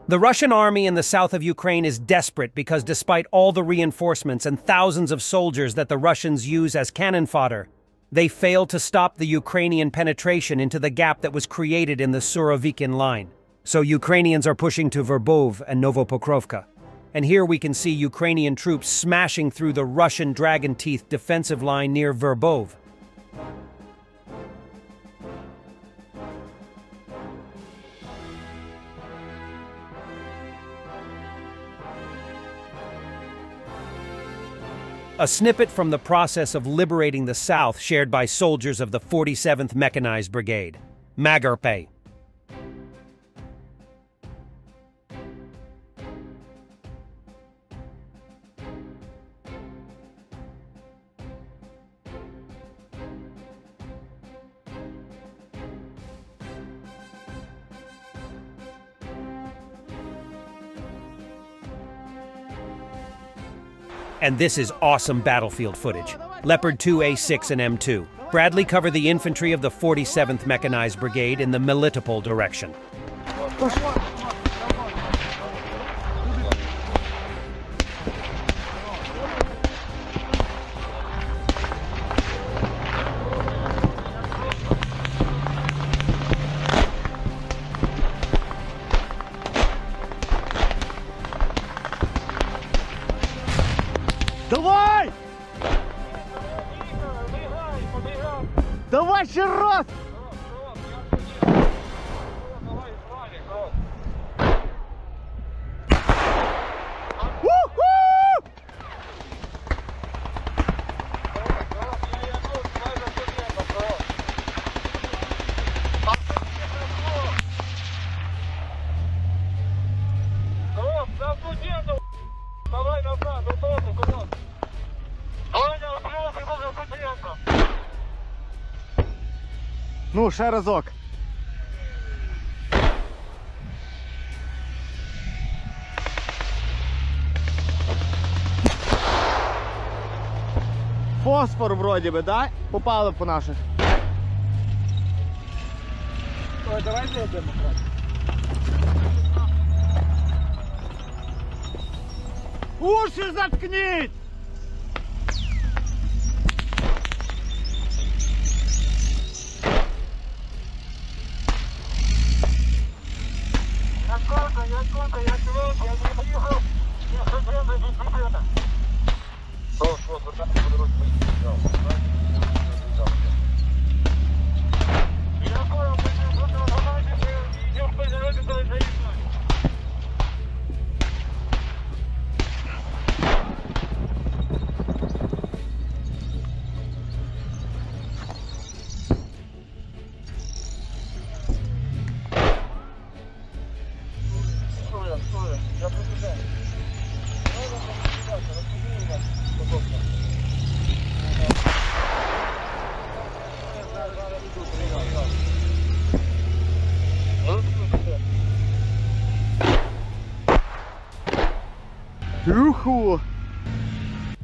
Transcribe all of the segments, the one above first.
The Russian army in the south of Ukraine is desperate because despite all the reinforcements and thousands of soldiers that the Russians use as cannon fodder, they fail to stop the Ukrainian penetration into the gap that was created in the Surovikin line. So Ukrainians are pushing to Verbov and Novopokrovka. And here we can see Ukrainian troops smashing through the Russian Dragon Teeth defensive line near Verbov. A snippet from the process of liberating the South shared by soldiers of the 47th Mechanized Brigade. Magarpe. And this is awesome battlefield footage. Leopard 2A6 and M2. Bradley cover the infantry of the 47th Mechanized Brigade in the Melitopol direction. Давай! Давай ще раз! Давай назад, готовься. Ну, ще разок. Фосфор вроді би, да? Попали по наших. Ой, давай зайдемо. Уші заткніть!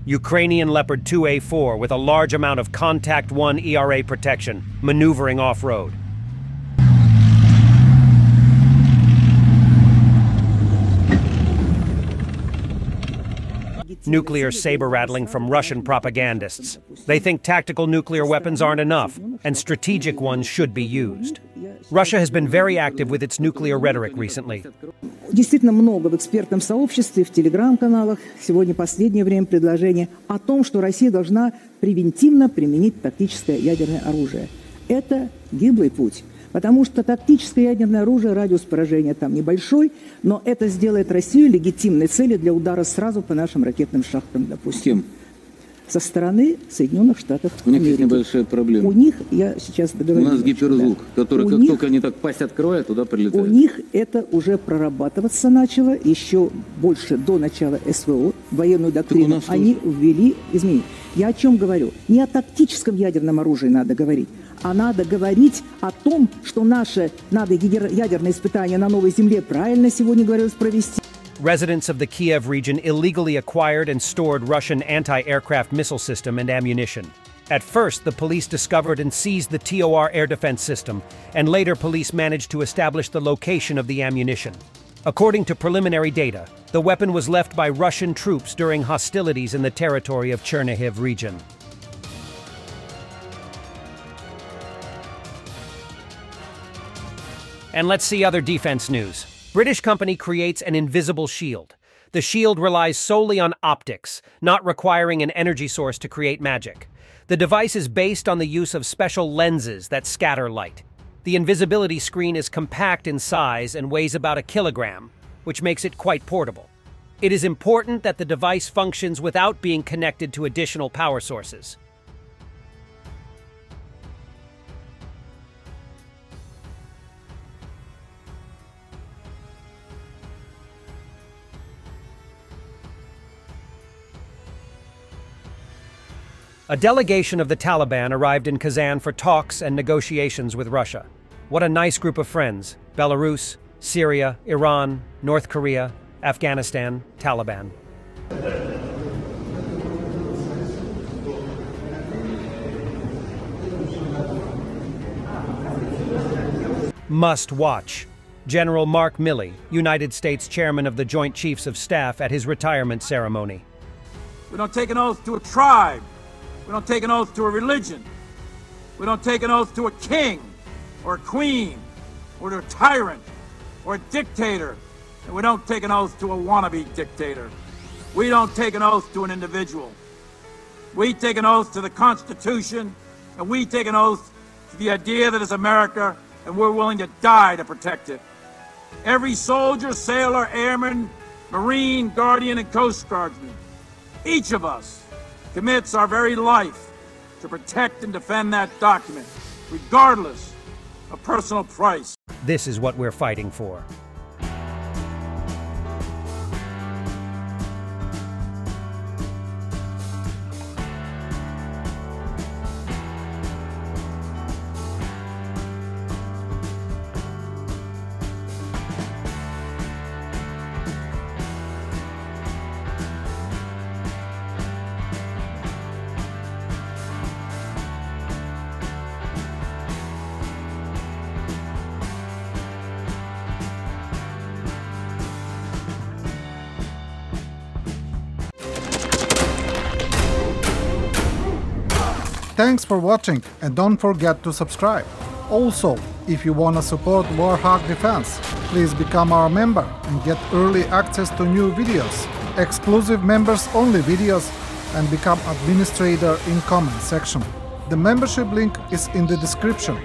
Ukrainian Leopard 2A4 with a large amount of Contact 1 ERA protection, maneuvering off-road. Nuclear saber-rattling from Russian propagandists. They think tactical nuclear weapons aren't enough, and strategic ones should be used. Russia has been very active with its nuclear rhetoric recently. Действительно много в экспертном сообществе, в телеграм-каналах сегодня последнее время предложения о том, что Россия должна превентивно применить тактическое ядерное оружие. Это гиблый путь, потому что тактическое ядерное оружие, радиус поражения там небольшой, но это сделает Россию легитимной целью для удара сразу по нашим ракетным шахтам, допустим. Кем? Со стороны Соединенных Штатов Америки. У них есть небольшая проблема. У них, я сейчас договорю. У нас гиперзвук, да, который как только они так пасть откроют, туда прилетает. У них это уже прорабатываться начало еще больше до начала СВО, военную доктрину. Они ввели изменения. Я о чем говорю? Не о тактическом ядерном оружии надо говорить, а надо говорить о том, что надо ядерные испытания на новой земле правильно сегодня говорилось провести. Residents of the Kiev region illegally acquired and stored Russian anti-aircraft missile system and ammunition. At first, the police discovered and seized the TOR air defense system, and later police managed to establish the location of the ammunition. According to preliminary data, the weapon was left by Russian troops during hostilities in the territory of Chernihiv region. And let's see other defense news. British company creates an invisible shield. The shield relies solely on optics, not requiring an energy source to create magic. The device is based on the use of special lenses that scatter light. The invisibility screen is compact in size and weighs about 1 kilogram, which makes it quite portable. It is important that the device functions without being connected to additional power sources. A delegation of the Taliban arrived in Kazan for talks and negotiations with Russia. What a nice group of friends. Belarus, Syria, Iran, North Korea, Afghanistan, Taliban. Must watch. General Mark Milley, United States Chairman of the Joint Chiefs of Staff at his retirement ceremony. We don't take an oath to a tribe. We don't take an oath to a religion. We don't take an oath to a king or a queen or to a tyrant or a dictator. And we don't take an oath to a wannabe dictator. We don't take an oath to an individual. We take an oath to the Constitution, and we take an oath to the idea that it's America, and we're willing to die to protect it. Every soldier, sailor, airman, Marine, Guardian, and Coast Guardsman, each of us commits our very life to protect and defend that document, regardless of personal price. This is what we're fighting for. Thanks for watching and don't forget to subscribe. Also, if you wanna support Warthog Defense, please become our member and get early access to new videos, exclusive members-only videos, and become administrator in comment section. The membership link is in the description.